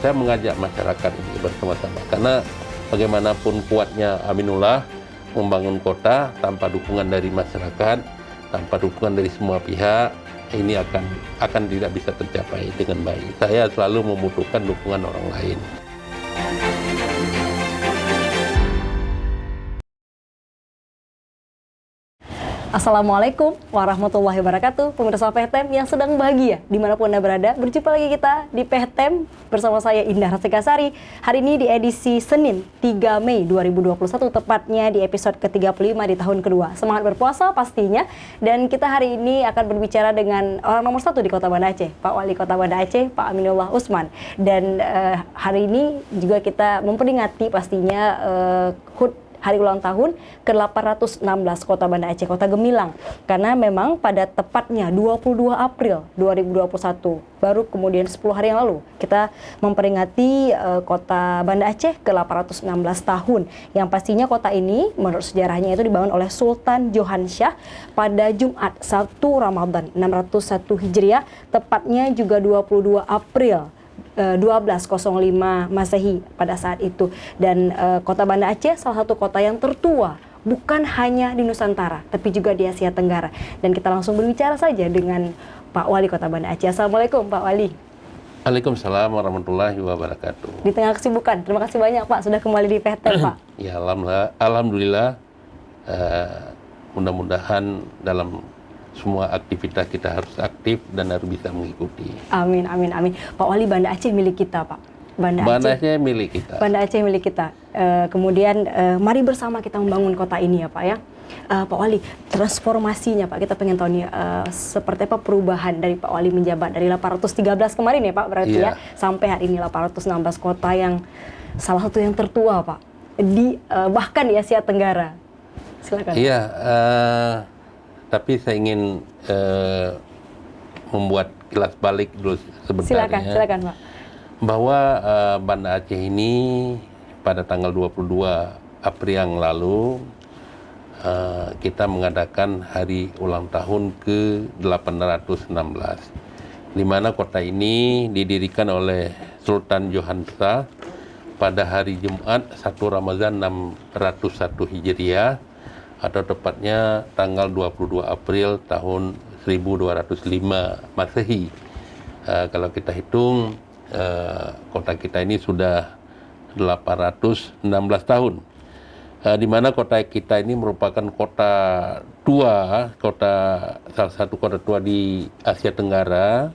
saya mengajak masyarakat ini bersama-sama, karena bagaimanapun kuatnya Aminullah membangun kota tanpa dukungan dari masyarakat, tanpa dukungan dari semua pihak, ini akan tidak bisa tercapai dengan baik. Saya selalu membutuhkan dukungan orang lain. Assalamualaikum warahmatullahi wabarakatuh, pemirsa PHTM yang sedang bahagia dimanapun Anda berada. Berjumpa lagi kita di PHTM bersama saya Indah Rasikasari. Hari ini di edisi Senin 3 Mei 2021, tepatnya di episode ke-35 di tahun kedua. Semangat berpuasa pastinya, dan kita hari ini akan berbicara dengan orang nomor 1 di Kota Banda Aceh, Pak Wali Kota Banda Aceh, Pak Aminullah Usman. Dan hari ini juga kita memperingati pastinya HUT Hari Ulang Tahun ke-816 Kota Banda Aceh, Kota Gemilang. Karena memang pada tepatnya 22 April 2021, baru kemudian 10 hari yang lalu, kita memperingati Kota Banda Aceh ke-816 tahun. Yang pastinya kota ini menurut sejarahnya itu dibangun oleh Sultan Johansyah pada Jumat 1 Ramadan 601 Hijriah, tepatnya juga 22 April 1205 Masehi pada saat itu. Dan Kota Banda Aceh salah satu kota yang tertua bukan hanya di Nusantara tapi juga di Asia Tenggara. Dan kita langsung berbicara saja dengan Pak Wali Kota Banda Aceh. Assalamualaikum Pak Wali. Waalaikumsalam warahmatullahi wabarakatuh. Di tengah kesibukan, terima kasih banyak Pak sudah kembali di PHTM Pak. Ya, alhamdulillah, mudah-mudahan dalam semua aktivitas kita harus aktif dan harus bisa mengikuti. Amin, amin, amin. Pak Wali, Banda Aceh milik kita, Pak. Banda Aceh milik kita. Banda Aceh milik kita. Kemudian mari bersama kita membangun kota ini ya Pak ya. Pak Wali, transformasinya Pak, kita pengen tahu nih seperti apa perubahan dari Pak Wali menjabat dari 813 kemarin ya Pak berarti ya, sampai hari ini 816 kota yang salah satu yang tertua Pak di bahkan di Asia Tenggara. Silakan. Iya. Tapi saya ingin membuat kilas balik dulu sebentar. Silakan Pak. Bahwa Banda Aceh ini pada tanggal 22 April yang lalu kita mengadakan hari ulang tahun ke-816, di mana kota ini didirikan oleh Sultan Johansyah pada hari Jumat 1 Ramadan 601 Hijriah, atau tepatnya tanggal 22 April tahun 1205 Masehi. Kalau kita hitung, kota kita ini sudah 816 tahun. Di mana kota kita ini merupakan kota tua, salah satu kota tua di Asia Tenggara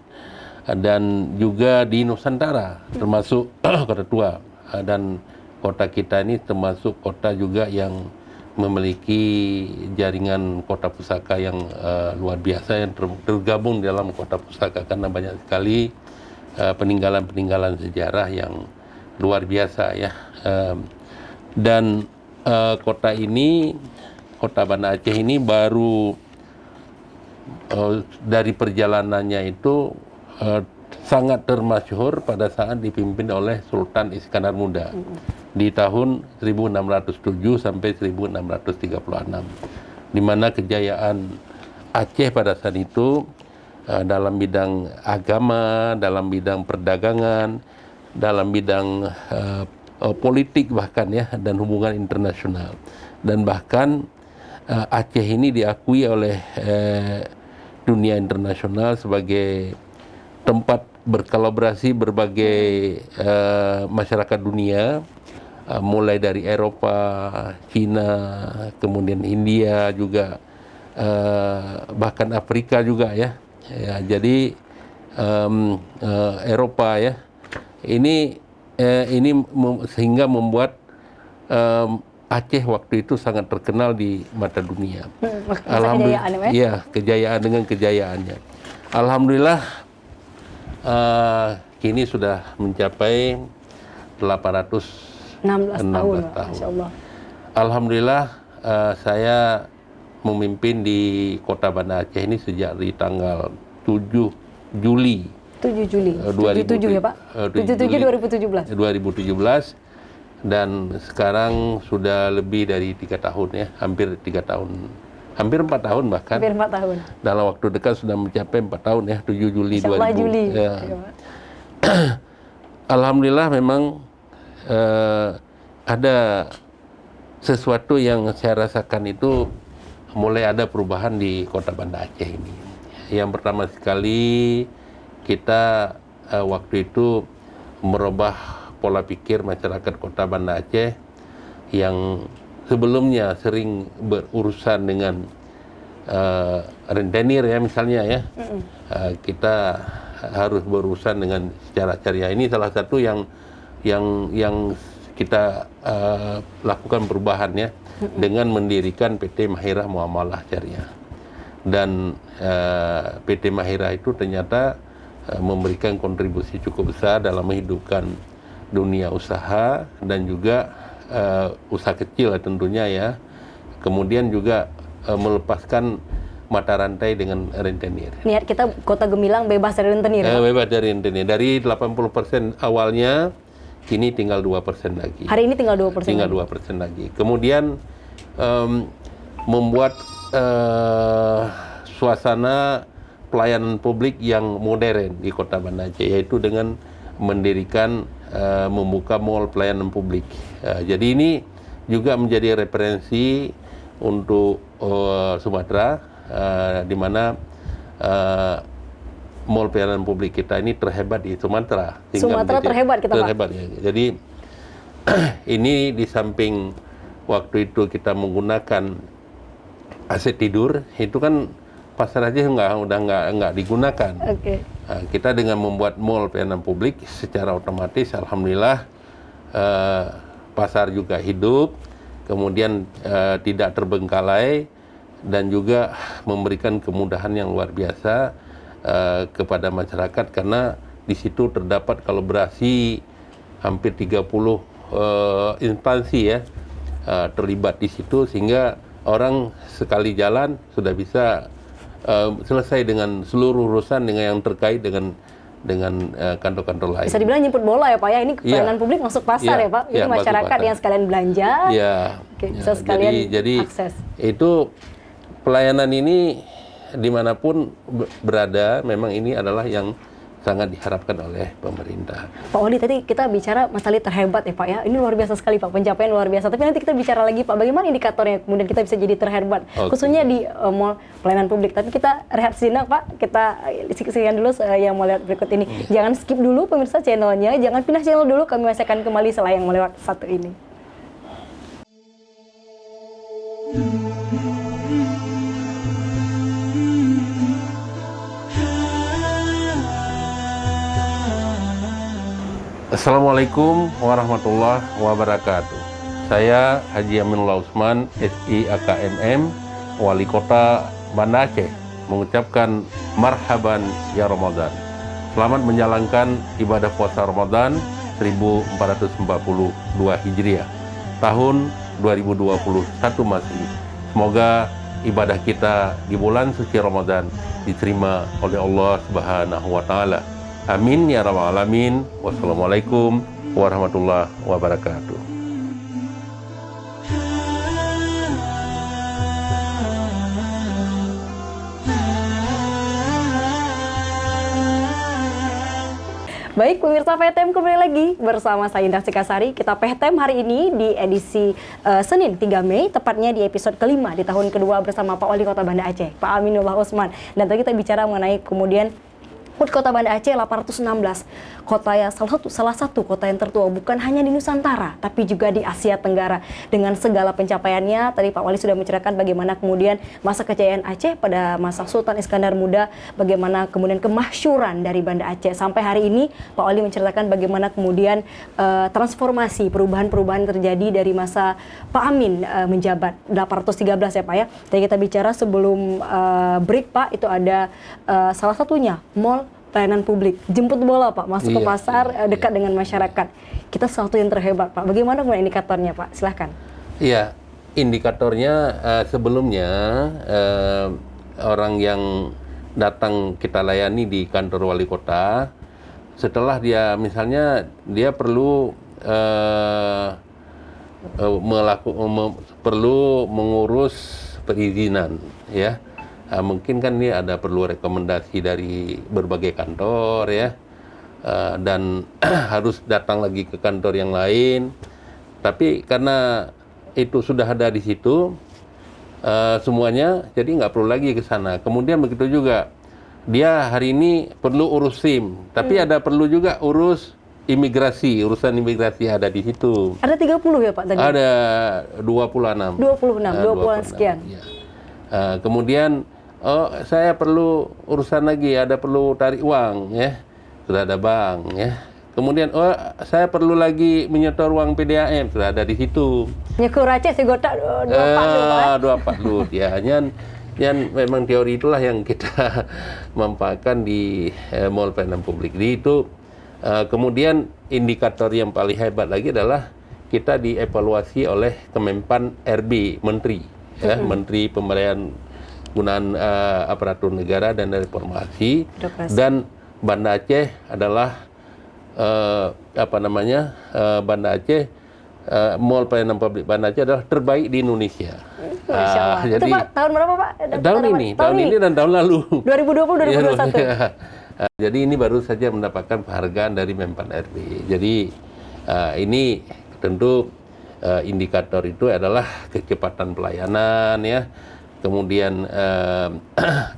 dan juga di Nusantara, termasuk kota tua. Dan kota kita ini termasuk kota juga yang memiliki jaringan kota pusaka yang luar biasa, yang tergabung dalam kota pusaka, karena banyak sekali peninggalan-peninggalan sejarah yang luar biasa ya. Dan kota ini, Kota Banda Aceh ini baru dari perjalanannya itu sangat termasyhur pada saat dipimpin oleh Sultan Iskandar Muda di tahun 1607 sampai 1636, di mana kejayaan Aceh pada saat itu dalam bidang agama, dalam bidang perdagangan, dalam bidang politik bahkan ya, dan hubungan internasional. Dan bahkan Aceh ini diakui oleh dunia internasional sebagai tempat berkolaborasi berbagai masyarakat dunia, mulai dari Eropa, Cina, kemudian India juga, bahkan Afrika juga ya. Jadi Eropa ya, ini sehingga membuat Aceh waktu itu sangat terkenal di mata dunia. Alhamdulillah, ya, kejayaan dengan kejayaannya. Alhamdulillah, kini sudah mencapai 816 tahun. Masya Allah. Alhamdulillah, saya memimpin di Kota Banda Aceh ini sejak di tanggal 7 Juli 2007 ya Pak? 2017. Dan sekarang sudah lebih dari 3 tahun ya, hampir 3 tahun. Hampir 4 tahun bahkan. Hampir 4 tahun. Dalam waktu dekat sudah mencapai 4 tahun ya, 7 Juli 2000. Juli. Ya. Alhamdulillah memang ada sesuatu yang saya rasakan itu mulai ada perubahan di Kota Banda Aceh ini. Yang pertama sekali kita waktu itu merubah pola pikir masyarakat Kota Banda Aceh yang sebelumnya sering berurusan dengan rentenir ya misalnya ya. Kita harus berurusan dengan secara syariah. Ini salah satu yang kita lakukan perubahan ya dengan mendirikan PT Mahirah Muamalah Syariah. Dan PT Mahirah itu ternyata memberikan kontribusi cukup besar dalam menghidupkan dunia usaha dan juga usaha kecil tentunya ya. Kemudian juga melepaskan mata rantai dengan rentenir. Niat kita Kota Gemilang bebas dari rentenir. Bebas dari rentenir. Dari 80% awalnya, kini tinggal 2% lagi. Hari ini tinggal 2%. Tinggal 2% lagi. Kemudian membuat suasana pelayanan publik yang modern di Kota Banda Aceh, yaitu dengan mendirikan membuka mall pelayanan publik. Jadi ini juga menjadi referensi untuk Sumatera, di mana mall pelayanan publik kita ini terhebat di Sumatera. Sumatera terhebat kita, terhebat, Pak. Ya. Jadi ini di samping waktu itu kita menggunakan aset tidur, itu kan Pasar Aceh udah nggak digunakan. Okay. Kita dengan membuat mall pelayanan publik secara otomatis, alhamdulillah pasar juga hidup, kemudian tidak terbengkalai, dan juga memberikan kemudahan yang luar biasa kepada masyarakat, karena di situ terdapat kolaborasi hampir 30 instansi ya terlibat di situ, sehingga orang sekali jalan sudah bisa selesai dengan seluruh urusan dengan yang terkait dengan kantor-kantor lain. Bisa dibilang jemput bola ya Pak ya, ini pelayanan publik masuk pasar ya Pak, jadi masyarakat yang sekalian belanja, bisa sekalian jadi akses. Itu pelayanan ini dimanapun berada, memang ini adalah yang sangat diharapkan oleh pemerintah. Pak Wali, tadi kita bicara masalah terhebat ya Pak ya, ini luar biasa sekali Pak, pencapaian luar biasa. Tapi nanti kita bicara lagi Pak, bagaimana indikatornya kemudian kita bisa jadi terhebat, khususnya di mall pelayanan publik. Tapi kita rehat sejenak Pak, kita sekian dulu yang mau lihat berikut ini. Jangan skip dulu pemirsa channelnya, jangan pindah channel dulu, kami masih akan kembali setelah yang melewat satu ini. Assalamualaikum warahmatullahi wabarakatuh. Saya Haji Aminullah Usman, SI AKMM, Wali Kota Banda Aceh, mengucapkan marhaban ya Ramadan. Selamat menjalankan ibadah puasa Ramadan 1442 Hijriah, tahun 2021 Masehi. Semoga ibadah kita di bulan suci Ramadan diterima oleh Allah Subhanahu wa taala. Amin ya rabbal alamin. Wassalamualaikum warahmatullahi wabarakatuh. Baik, pemirsa PTM kembali lagi bersama saya Indah Sikasari. Kita PTM hari ini di edisi Senin 3 Mei, tepatnya di episode kelima di tahun kedua bersama Pak Wali Kota Banda Aceh, Pak Aminullah Usman. Dan tadi kita bicara mengenai kemudian HUT Kota Banda Aceh 816, kota yang salah satu kota yang tertua bukan hanya di Nusantara, tapi juga di Asia Tenggara. Dengan segala pencapaiannya, tadi Pak Wali sudah menceritakan bagaimana kemudian masa kejayaan Aceh pada masa Sultan Iskandar Muda, bagaimana kemudian kemasyhuran dari Banda Aceh. Sampai hari ini, Pak Wali menceritakan bagaimana kemudian transformasi, perubahan-perubahan terjadi dari masa Pak Amin menjabat 813 ya Pak ya. Tadi kita bicara sebelum break Pak, itu ada salah satunya mall pelayanan publik, jemput bola Pak, masuk ke pasar, dekat dengan masyarakat. Kita sesuatu yang terhebat Pak. Bagaimana kemudian indikatornya Pak? Silahkan. Iya, indikatornya sebelumnya orang yang datang kita layani di kantor wali kota, setelah dia misalnya dia perlu perlu mengurus perizinan, ya. Mungkin kan dia ada perlu rekomendasi dari berbagai kantor ya, dan harus datang lagi ke kantor yang lain. Tapi karena itu sudah ada di situ semuanya, jadi nggak perlu lagi ke sana. Kemudian begitu juga, dia hari ini perlu urus SIM, tapi ada perlu juga urus imigrasi, urusan imigrasi ada di situ. Ada 30 ya Pak tadi? Ada 26. 26 sekian. Ya. Kemudian saya perlu urusan lagi, ada perlu tarik uang ya, sudah ada bank ya. Kemudian saya perlu lagi menyetor uang PDAM, sudah ada di situ. Nyekur Aceh si gotak 24 lut ya. Yang memang teori itulah yang kita manfaatkan di Mall Pelayanan Publik. Jadi itu kemudian indikator yang paling hebat lagi adalah kita dievaluasi oleh Kemenpan RB, Menteri, ya, Menteri Pemberdayaan Gunaan Aparatur Negara dan Reformasi. Dan Banda Aceh adalah Banda Aceh, Mall Pelayanan Publik Banda Aceh adalah terbaik di Indonesia. Masya Allah. Itu Pak, tahun berapa Pak? Tahun ini dan tahun lalu. 2020-2021. Jadi ini baru saja mendapatkan penghargaan dari Menpan RB. Jadi ini tentu indikator itu adalah kecepatan pelayanan ya, kemudian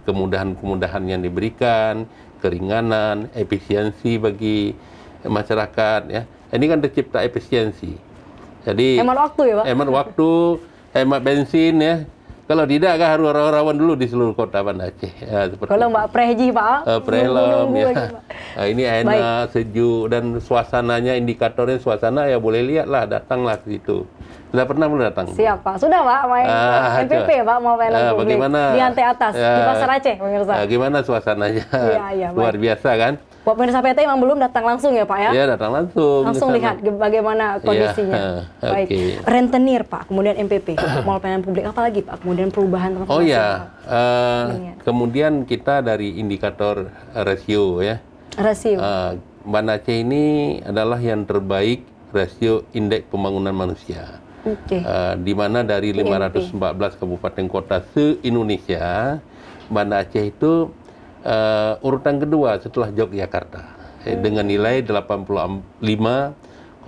kemudahan-kemudahan yang diberikan, keringanan, efisiensi bagi masyarakat ya. Ini kan tercipta efisiensi. Jadi hemat waktu ya Pak? Hemat waktu, hemat bensin ya. Kalau tidak kan harus rawan dulu di seluruh kota Banda Aceh. Ya, kalau Mbak Prehji Pak, Prelom ya. Ini enak, sejuk dan suasananya, indikatornya suasana ya boleh lihatlah, datanglah ke situ. Sudah pernah belum datang? Siap Pak, sudah Pak main MPP ya Pak, mau pelayanan publik bagaimana, di lantai atas di Pasar Aceh pemirsa. Gimana suasananya? Iya, luar biasa kan? Buat pemirsa PT memang belum datang langsung ya Pak ya? Iya, datang langsung. Langsung lihat bagaimana kondisinya. Baik. Okay. Rentenir Pak, kemudian MPP, Mall Pelayanan Publik, apa lagi Pak? Kemudian perubahan transformasi. Oh ya, kemudian kita dari indikator rasio ya. Rasio. Banda Aceh ini adalah yang terbaik rasio indeks pembangunan manusia. Okay. Di mana dari 514 kabupaten kota se-Indonesia, Banda Aceh itu urutan kedua setelah Yogyakarta dengan nilai 85,41.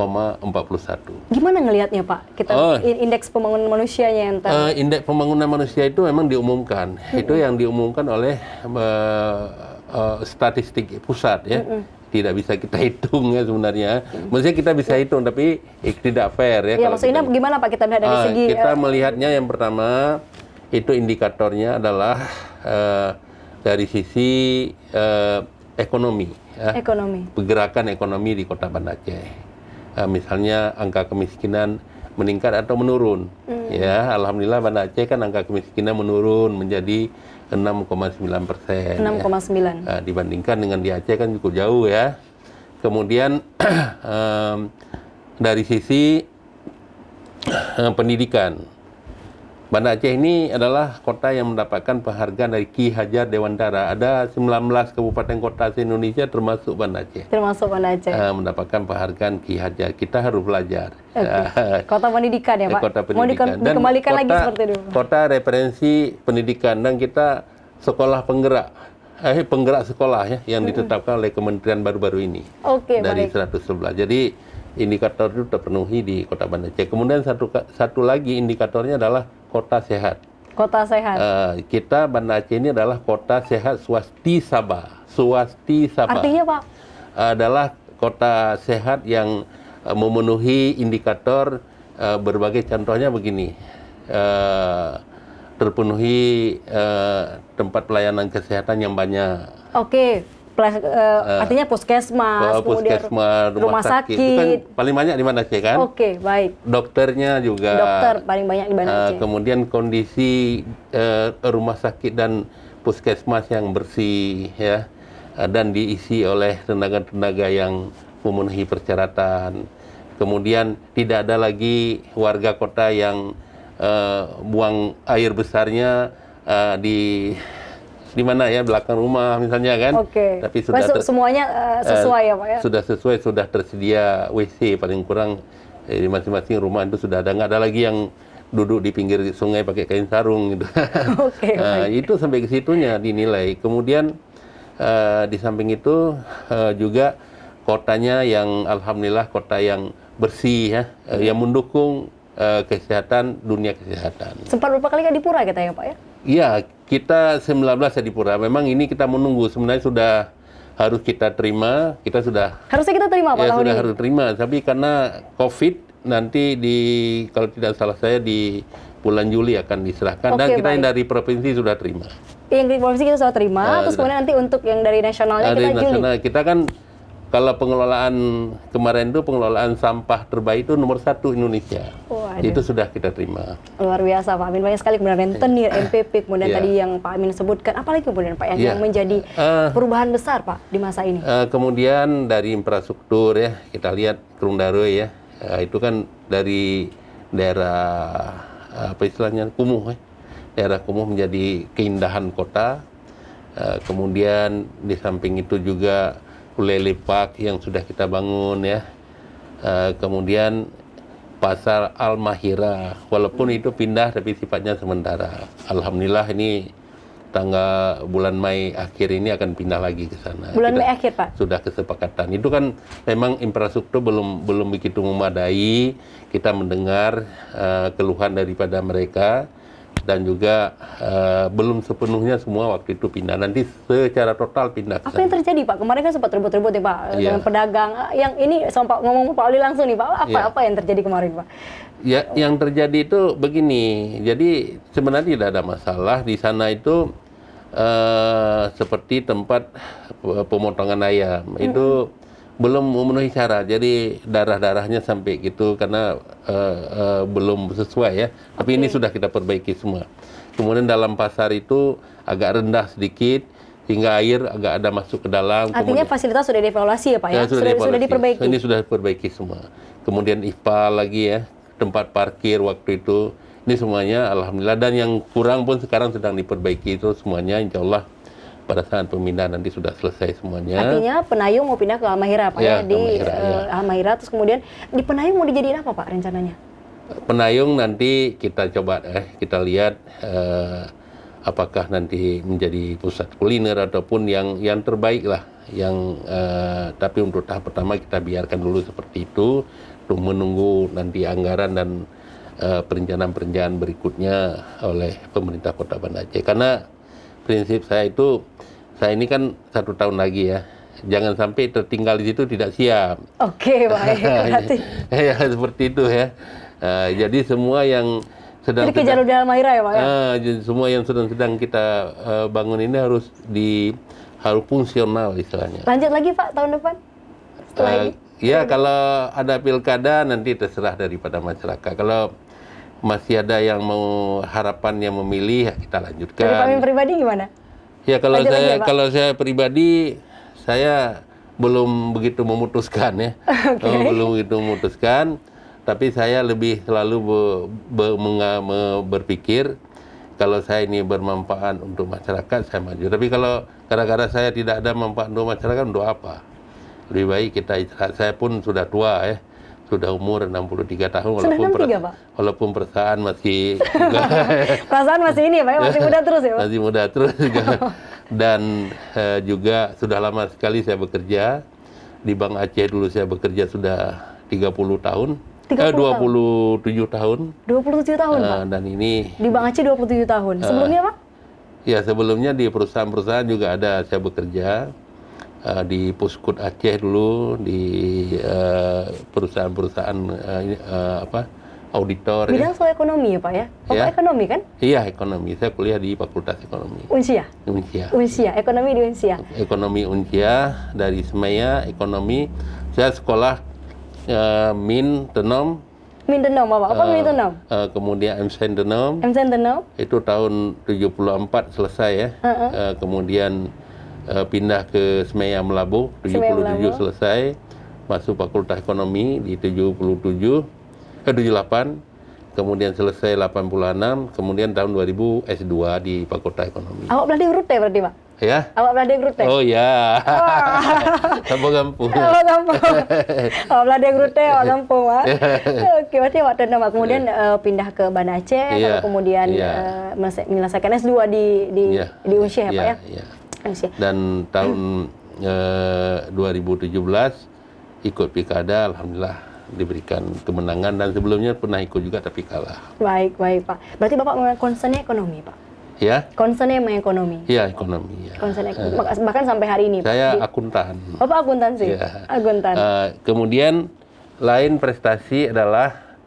Gimana ngelihatnya Pak? Kita indeks pembangunan manusianya yang indeks pembangunan manusia itu memang diumumkan. Itu yang diumumkan oleh statistik pusat ya. Tidak bisa kita hitung ya sebenarnya. Maksudnya kita bisa hitung tapi tidak fair ya. Ya maksudnya gimana Pak kita melihat dari segi? Kita melihatnya yang pertama itu indikatornya adalah dari sisi ekonomi, ya. Pergerakan ekonomi di Kota Banda Aceh. Misalnya angka kemiskinan meningkat atau menurun. Ya, alhamdulillah Banda Aceh kan angka kemiskinan menurun menjadi 6,9%. 6,9. Ya. Dibandingkan dengan di Aceh kan cukup jauh ya. Kemudian dari sisi pendidikan, Banda Aceh ini adalah kota yang mendapatkan penghargaan dari Ki Hajar Dewantara. Ada 19 kabupaten kota se-Indonesia termasuk Banda Aceh. Termasuk Banda Aceh. Mendapatkan penghargaan Ki Hajar. Kita harus belajar. Okay. Kota pendidikan ya Pak? Kota pendidikan. Mau dikembalikan lagi seperti itu? Kota referensi pendidikan dan kita sekolah penggerak. Penggerak sekolah ya yang ditetapkan oleh kementerian baru-baru ini. Dari 111. Jadi indikator itu terpenuhi di Kota Banda Aceh. Kemudian satu lagi indikatornya adalah kota sehat. Kota sehat. Kita Banda Aceh ini adalah kota sehat Swasti Sabah. Swasti Sabah. Artinya Pak? Adalah kota sehat yang memenuhi indikator berbagai, contohnya begini. Terpenuhi tempat pelayanan kesehatan yang banyak. Oke. Artinya puskesmas, kemudian rumah sakit. Itu kan paling banyak di Banda Aceh kan? Oke, baik. Dokternya juga. Dokter paling banyak di Banda Aceh. Kemudian kondisi rumah sakit dan puskesmas yang bersih ya, dan diisi oleh tenaga-tenaga yang memenuhi persyaratan. Kemudian tidak ada lagi warga kota yang buang air besarnya di mana ya, belakang rumah misalnya kan. Oke. Tapi sudah semuanya sesuai ya Pak ya. Sudah sesuai, sudah tersedia WC paling kurang di masing-masing rumah itu sudah ada. Nggak ada lagi yang duduk di pinggir sungai pakai kain sarung gitu. Oke. Itu sampai ke situnya dinilai. Kemudian di samping itu juga kotanya yang alhamdulillah kota yang bersih ya, yang mendukung kesehatan, dunia kesehatan. Sempat berapa kali di Pura kita ya Pak ya? Iya, kita 19 ya di Pura. Memang ini kita menunggu, sebenarnya sudah harus kita terima, kita sudah Harusnya kita terima Pak ya tahun sudah ini. harus terima, tapi karena COVID nanti kalau tidak salah saya di bulan Juli akan diserahkan, dan Oke, kita yang baik. dari provinsi sudah terima. Yang di provinsi kita sudah terima, terus sudah. kemudian nanti untuk yang dari nasionalnya Dari kita Juli. nasional kita kan kalau pengelolaan kemarin itu pengelolaan sampah terbaik itu nomor 1 Indonesia. Waduh. Itu sudah kita terima. Luar biasa Pak Amin, banyak sekali kemudian rentenir, MPP, kemudian Iya. tadi yang Pak Amin sebutkan, apalagi kemudian Pak Iya. yang menjadi Eh, perubahan besar Pak di masa ini. Kemudian dari infrastruktur ya, kita lihat Kerung Daroi ya, itu kan dari daerah apa istilahnya Kumuh ya. Daerah Kumuh menjadi keindahan kota. Kemudian di samping itu juga Ulele Park yang sudah kita bangun ya. Kemudian Pasar Al-Mahira, walaupun itu pindah tapi sifatnya sementara. Alhamdulillah ini bulan Mei akhir ini akan pindah lagi ke sana. Bulan Mei akhir Pak. Sudah kesepakatan. Itu kan memang infrastruktur belum begitu memadai. Kita mendengar keluhan daripada mereka, dan juga belum sepenuhnya semua waktu itu pindah. Nanti secara total pindah ke Apa yang sana. terjadi Pak? Kemarin kan sempat ribut-ribut ya Pak Iya. dengan pedagang. Yang ini sama Pak ngomong Pak Ali langsung nih Pak, apa yang terjadi kemarin Pak? Ya, yang terjadi itu begini. Jadi sebenarnya tidak ada masalah di sana itu, seperti tempat pemotongan ayam itu belum memenuhi syarat. Jadi darah-darahnya sampai gitu karena belum sesuai ya. Tapi ini sudah kita perbaiki semua. Kemudian dalam pasar itu agak rendah sedikit hingga air agak ada masuk ke dalam. Artinya fasilitas sudah dievaluasi ya Pak ya? Sudah dievaluasi. diperbaiki. Ini sudah diperbaiki semua. Kemudian IPA lagi ya, tempat parkir waktu itu. Ini semuanya alhamdulillah, dan yang kurang pun sekarang sedang diperbaiki itu semuanya, insya Allah pada saat pemindahan nanti sudah selesai semuanya. Artinya Penayung mau pindah ke Almahira Pak ya, Ya, di Almahira, ya. Almahira, terus kemudian di Penayung mau dijadiin apa Pak rencananya? Penayung nanti kita coba kita lihat apakah nanti menjadi pusat kuliner ataupun yang terbaik lah, tapi untuk tahap pertama kita biarkan dulu seperti itu untuk menunggu nanti anggaran dan perencanaan-perencanaan berikutnya oleh pemerintah Kota Banda Aceh. Karena prinsip saya itu, saya ini kan 1 tahun lagi ya, jangan sampai tertinggal di situ tidak siap. Oke, baik. Berarti Ya seperti itu ya. Jadi semua yang jadi ke jalur di Almahira ya Pak ya? jadi semua yang sedang kita bangun ini harus fungsional istilahnya. Lanjut lagi Pak tahun depan? Setelah ini? Ya kalau ada pilkada nanti terserah daripada masyarakat. Kalau masih ada yang mau harapan yang memilih, ya kita lanjutkan. Dari Pak Amin pribadi gimana? Ya Lanjut lagi ya, Pak. kalau saya pribadi, saya belum begitu memutuskan ya. Belum begitu memutuskan, tapi saya lebih selalu berpikir kalau saya ini bermanfaat untuk masyarakat, saya maju. Tapi kalau gara-gara saya tidak ada manfaat untuk masyarakat, untuk apa? Lebih baik kita istirahat. Saya pun sudah tua ya. Sudah umur 63 tahun, Sudah 63, Pak? walaupun perasaan masih juga Perasaan masih ini Pak ya? Masih muda terus ya Pak? masih muda terus juga. Dan juga sudah lama sekali saya bekerja di Bank Aceh. Dulu saya bekerja sudah 30 tahun, 27 tahun. 27 tahun Pak? Dan ini Di Bank Aceh 27 tahun. Sebelumnya Pak? ya sebelumnya di perusahaan-perusahaan juga ada saya bekerja. Di Puskut Aceh dulu, di perusahaan-perusahaan auditor. Bidang soal ekonomi ya Pak ya? Bapak Ya. ekonomi kan? Iya, ekonomi. Saya kuliah di Fakultas Ekonomi. Unsia? Unsia. Unsia, ekonomi di Unsia. Ekonomi Unsia dari Semaya, ekonomi. Saya sekolah Min Tenom, Mindanao Bapak, apa Mindanao? kemudian MSN Tenom, Mindanao? itu tahun 74 selesai ya. Kemudian pindah ke Semaya Melabu, 77 Melabu. selesai, masuk Fakultas Ekonomi di 78, kemudian selesai 86, kemudian tahun 2000 S2 di Fakultas Ekonomi. Awak belah di Urut ya berarti Pak? Ya? Awak belah di Urut ya? Oh ya. Kampung kampung. Awak gampang. Awak belah di Urut ya, awak gampang Pak. Oke, berarti awak tenang Pak. Kemudian pindah ke Banda Aceh, Iya, lalu kemudian iya. menyelesaikan S2 di Unsia ya Pak ya? Iya. Unsia. Dan tahun 2017 ikut pilkada, alhamdulillah diberikan kemenangan, dan sebelumnya pernah ikut juga tapi kalah. Baik, baik Pak. Berarti Bapak memang concernnya ekonomi Pak? Ya? Concernnya memang ekonomi? Iya, ekonomi. Ya. Concern ekonomi. Bahkan sampai hari ini Pak? Saya akuntan. Bapak akuntansi? Ya. Akuntan. Kemudian lain prestasi adalah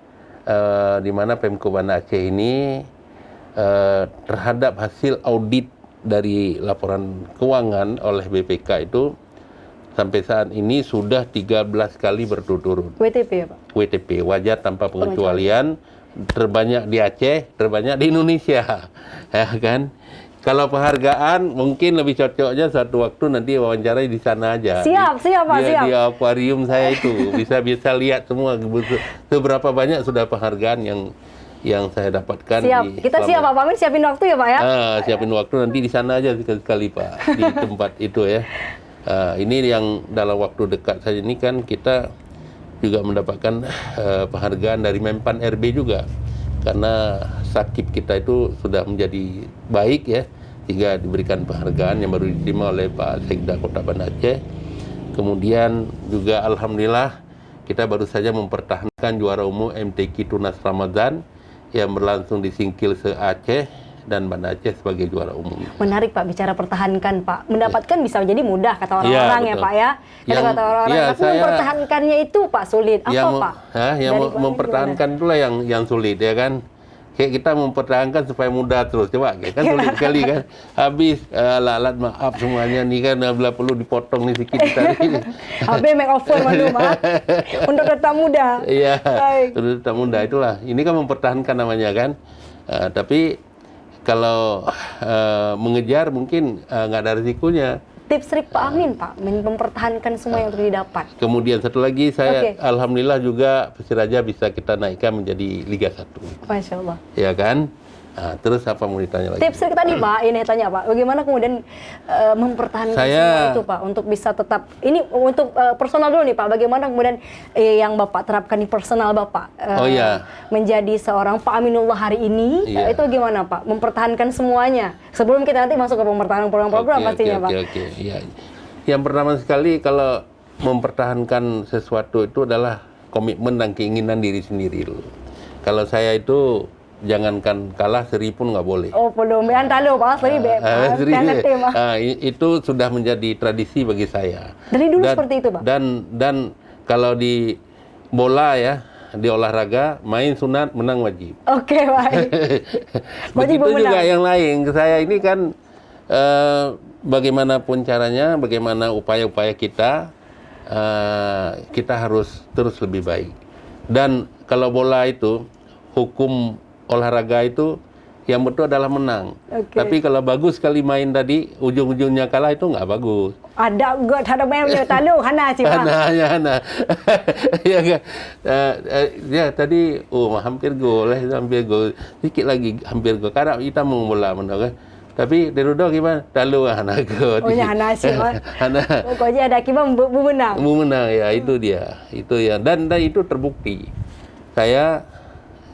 di mana Pemko Banda Aceh ini terhadap hasil audit dari laporan keuangan oleh BPK itu sampai saat ini sudah 13 kali berturut-turut. WTP ya Pak? WTP, wajar tanpa pengecualian, terbanyak di Aceh, terbanyak di Indonesia. Ya kan? Kalau penghargaan mungkin lebih cocoknya suatu waktu nanti wawancarai di sana aja. Siap Pak, siap. Di akuarium saya itu bisa lihat semua seberapa banyak sudah penghargaan yang saya dapatkan. Siap. Kita siap Pak Amin, siapin waktu ya Pak ya. Siapin waktu nanti di sana aja sekali Pak, di tempat itu ya. Ini yang dalam waktu dekat saja ini kan kita juga mendapatkan penghargaan dari Menpan RB juga, karena sakit kita itu sudah menjadi baik ya, sehingga diberikan penghargaan yang baru diterima oleh Pak Sekda Kota Banda Aceh. Kemudian juga alhamdulillah kita baru saja mempertahankan juara umum MTQ Tunas Ramadan yang berlangsung di Singkil se-Aceh, dan Banda Aceh sebagai juara umum. Menarik Pak, bicara pertahankan Pak. Mendapatkan bisa menjadi mudah kata orang-orang ya Pak ya. Kata orang-orang, tapi mempertahankannya itu Pak sulit. Apa Pak? Yang mempertahankan itulah yang sulit ya kan. Kayak kita mempertahankan supaya mudah terus. Coba kan sulit sekali kan. Habis alat maaf semuanya nih kan, bila perlu dipotong nih sedikit tadi. Habis make over malu Pak. Untuk tetap mudah. Iya. Untuk tetap mudah itulah. Ini kan mempertahankan namanya kan. Tapi kalau mengejar mungkin nggak ada risikonya. Tips trik Pak Amin Pak, mempertahankan semua yang sudah didapat. Kemudian satu lagi saya alhamdulillah juga Persiraja bisa kita naikkan menjadi Liga 1. Masya Allah. Ya kan? Terus apa mau ditanya lagi? Tips trik tadi Pak, ini tanya Pak, bagaimana kemudian mempertahankan semua itu Pak untuk bisa tetap, ini untuk personal dulu nih Pak, bagaimana kemudian yang Bapak terapkan di personal Bapak menjadi seorang Pak Aminullah hari ini, itu gimana Pak, mempertahankan semuanya sebelum kita nanti masuk ke pempertahanan program-program pastinya Pak. Ya. Yang pertama sekali kalau mempertahankan sesuatu itu adalah komitmen dan keinginan diri sendiri dulu. Kalau saya itu jangankan kalah, seri pun nggak boleh. Oh, belum. Antalo Pak, seri itu sudah menjadi tradisi bagi saya. Dari dulu seperti itu Pak? Dan kalau di bola ya, di olahraga, main sunat, menang wajib. Oke, baik. Begitu juga yang lain. Saya ini kan bagaimanapun caranya, bagaimana upaya-upaya kita, kita harus terus lebih baik. Dan kalau bola itu, hukum olahraga itu yang betul adalah menang. Tapi kalau bagus sekali main tadi, ujung-ujungnya kalah itu nggak bagus. Ada gak ada main talu hana sih Pak. Hana. Ya tadi hampir gol, sedikit lagi hampir gol. Karena kita mau bola menang. Tapi Derudo gimana? Talu hana gol. Oh ya hana sih Pak. Hana. Pokoknya ada kibar menang. Menang ya, itu dia. Itu ya, dan itu terbukti. Saya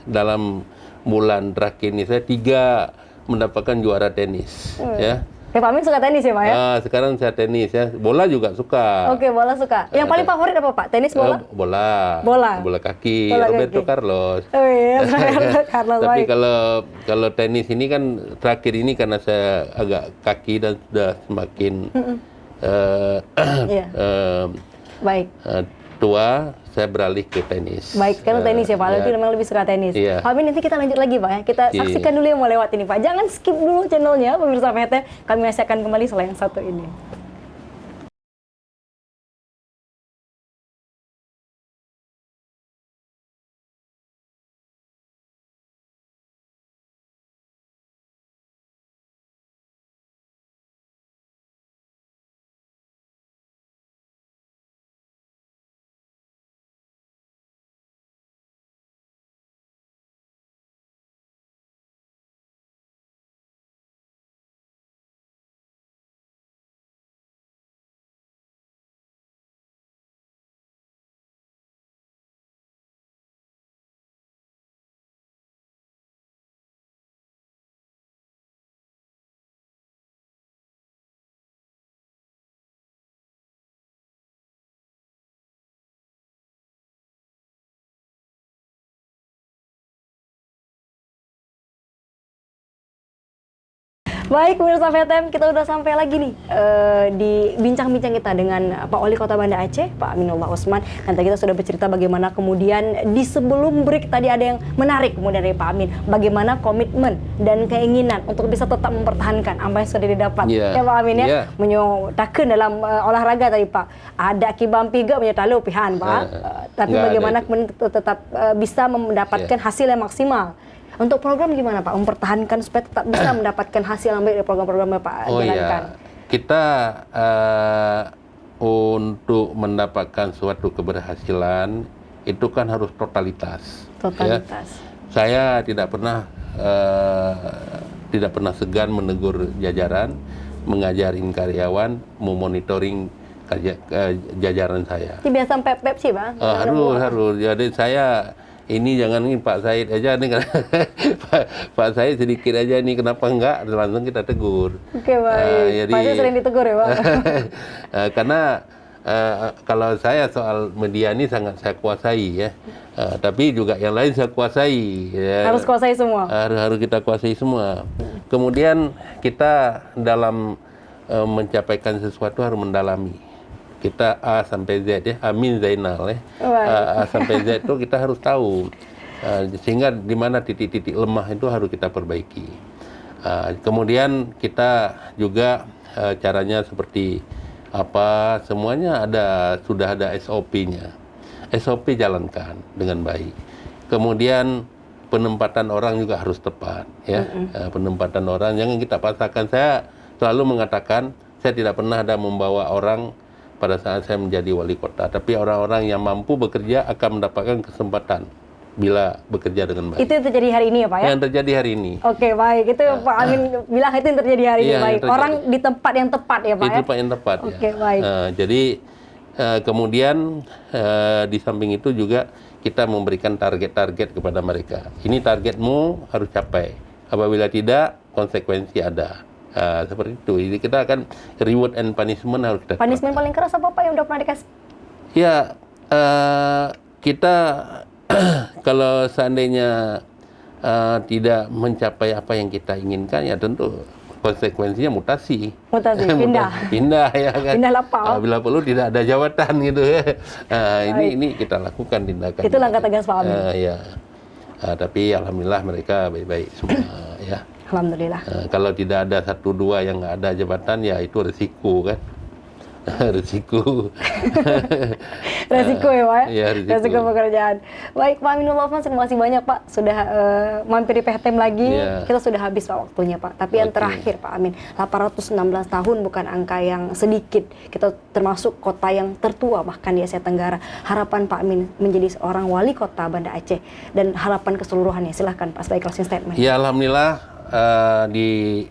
dalam bulan terakhir ini saya 3 mendapatkan juara tenis ya. Pak Amin suka tenis ya Pak ya? Sekarang saya tenis ya, bola juga suka. Oke, bola suka. Yang paling favorit apa Pak? Tenis bola? Bola kaki. Roberto Carlos. Oh iya, Roberto Carlos. Tapi kalau tenis ini kan terakhir ini karena saya agak kaki dan sudah semakin tua, saya beralih ke tenis. Baik, kalau tenis ya Pak, memang lebih suka tenis. Pak Amin, nanti kita lanjut lagi Pak ya. Kita saksikan dulu yang mau lewat ini Pak. Jangan skip dulu channelnya, pemirsa PHTM. Kami masih akan kembali setelah yang satu ini. Baik, pemirsa VTM, kita udah sampai lagi nih di bincang-bincang kita dengan Pak Wali Kota Banda Aceh, Pak Aminullah Usman. Nanti kita sudah bercerita bagaimana kemudian di sebelum break tadi ada yang menarik kemudian dari Pak Amin, bagaimana komitmen dan keinginan untuk bisa tetap mempertahankan apa yang sudah didapat. Ya Pak Amin ya, menyatakan dalam olahraga tadi Pak, ada kibampi gak menyatakan pihan Pak, tapi bagaimana tetap bisa mendapatkan hasil yang maksimal. Untuk program gimana Pak? Mempertahankan supaya tetap bisa mendapatkan hasil yang baik dari program-program yang Pak jalankan. Kita untuk mendapatkan suatu keberhasilan itu kan harus totalitas. Totalitas. Ya. Saya tidak pernah segan menegur jajaran, mengajarin karyawan, memonitoring jajaran saya. Ini biasa pep sih Bang? Harus. Jadi saya ini jangan nih Pak Said aja nih, Pak Said sedikit aja nih, kenapa enggak, langsung kita tegur. Oke, baik. Pak Said sering ditegur ya Pak? Karena kalau saya soal media ini sangat saya kuasai ya, tapi juga yang lain saya kuasai. Ya. Harus kuasai semua? Harus kita kuasai semua. Kemudian kita dalam mencapaikan sesuatu harus mendalami. Kita A sampai Z ya, Amin Zainal ya. A sampai Z itu kita harus tahu, sehingga di mana titik-titik lemah itu harus kita perbaiki. Kemudian kita juga caranya seperti apa, semuanya sudah ada SOP-nya. SOP jalankan dengan baik. Kemudian penempatan orang juga harus tepat ya. Penempatan orang jangan kita paksakan. Saya selalu mengatakan saya tidak pernah ada membawa orang pada saat saya menjadi wali kota, tapi orang-orang yang mampu bekerja akan mendapatkan kesempatan bila bekerja dengan baik. Itu yang terjadi hari ini ya Pak ya? Yang terjadi hari ini. Oke, baik. Itu Pak Amin bilang itu yang terjadi hari ini, baik. Orang di tempat yang tepat ya Pak ya? Di tempat yang tepat. Oke, baik. Jadi kemudian di samping itu juga kita memberikan target-target kepada mereka. Ini targetmu harus capai. Apabila tidak, konsekuensi ada. Seperti itu. Jadi kita akan reward and punishment harus kita. Punishment paling keras apa Pak yang udah pernah dikasih? Ya, kita kalau seandainya tidak mencapai apa yang kita inginkan, ya tentu konsekuensinya mutasi. Pindah ya kan. Pindah lapau. Bila perlu tidak ada jabatan gitu ya. Ini kita lakukan tindakan. Itu langkah tegas Pak Amin. Tapi alhamdulillah mereka baik-baik semua ya. Alhamdulillah. Kalau tidak ada 1-2 yang nggak ada jabatan, ya itu resiko kan. Resiko. Resiko ya Pak? Ya, resiko pekerjaan. Baik Pak Aminullah Usman, terima kasih banyak Pak sudah mampir di PHTM lagi. Kita sudah habis Pak waktunya Pak. Tapi yang terakhir Pak Amin, 816 tahun bukan angka yang sedikit. Kita termasuk kota yang tertua bahkan di Asia Tenggara. Harapan Pak Amin menjadi seorang wali kota Banda Aceh dan harapan keseluruhannya. Silahkan Pak sebagai closing statement. Ya alhamdulillah di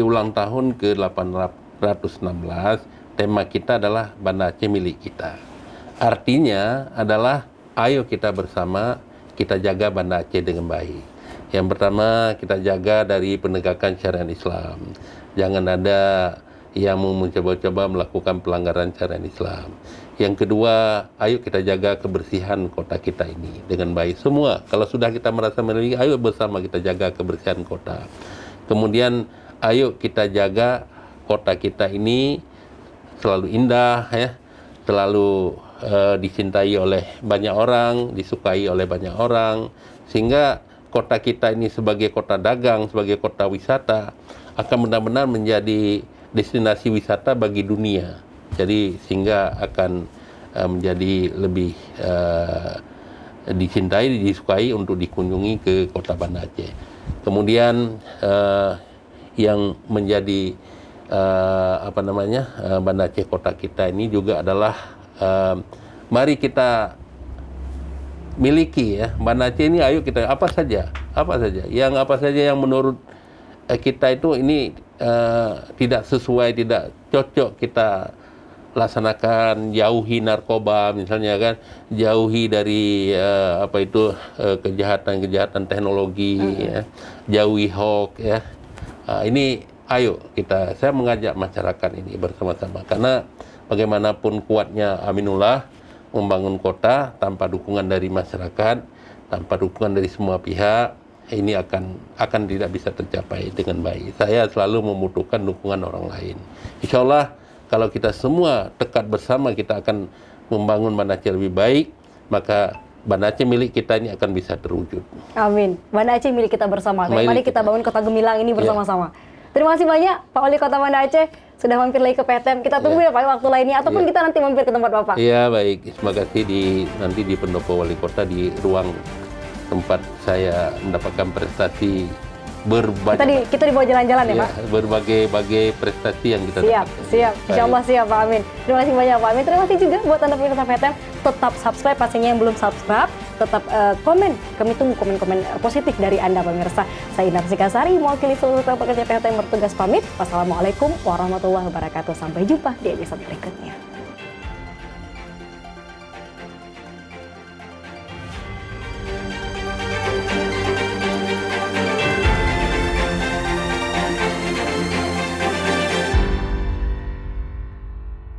ulang tahun ke-816 tema kita adalah Banda Aceh milik kita. Artinya adalah ayo kita bersama kita jaga Banda Aceh dengan baik. Yang pertama kita jaga dari penegakan syariat Islam. Jangan ada yang mau mencoba-coba melakukan pelanggaran syariat Islam. Yang kedua, ayo kita jaga kebersihan kota kita ini dengan baik. Semua, kalau sudah kita merasa memiliki, ayo bersama kita jaga kebersihan kota. Kemudian, ayo kita jaga kota kita ini selalu indah, ya, selalu dicintai oleh banyak orang, disukai oleh banyak orang, sehingga kota kita ini sebagai kota dagang, sebagai kota wisata, akan benar-benar menjadi destinasi wisata bagi dunia. Jadi sehingga akan menjadi lebih dicintai, disukai untuk dikunjungi ke kota Banda Aceh. Kemudian yang menjadi Banda Aceh kota kita ini juga adalah mari kita miliki ya Banda Aceh ini, ayo kita apa saja yang menurut kita itu ini tidak sesuai, tidak cocok kita laksanakan. Jauhi narkoba misalnya kan, jauhi dari kejahatan teknologi, ya. Jauhi hoax ya. Ini ayo saya mengajak masyarakat ini bersama-sama, karena bagaimanapun kuatnya Aminullah membangun kota tanpa dukungan dari masyarakat, tanpa dukungan dari semua pihak, ini akan tidak bisa tercapai dengan baik. Saya selalu membutuhkan dukungan orang lain. Insya Allah kalau kita semua dekat bersama, kita akan membangun Banda Aceh lebih baik, maka Banda Aceh milik kita ini akan bisa terwujud. Amin. Banda Aceh milik kita bersama. Mari kita bangun Kota Gemilang ini bersama-sama. Terima kasih banyak Pak Wali Kota Banda Aceh sudah mampir lagi ke PTM. Kita tunggu ya Pak waktu lainnya, ataupun kita nanti mampir ke tempat Bapak. Iya, baik. Terima kasih nanti di pendopo wali kota, di ruang tempat saya mendapatkan prestasi Kita dibawa jalan-jalan ya, Pak? Berbagai prestasi yang kita dapatkan. Siap. Insya Allah siap, Pak Amin. Terima kasih banyak, Pak Amin. Terima kasih juga buat Anda pemirsa PTM. Tetap subscribe, pastinya yang belum subscribe. Tetap komen. Kami tunggu komen-komen positif dari Anda, pemirsa. Saya Indra Sikasari, mewakili seluruh pekerja PTM bertugas pamit. Wassalamualaikum warahmatullahi wabarakatuh. Sampai jumpa di episode berikutnya.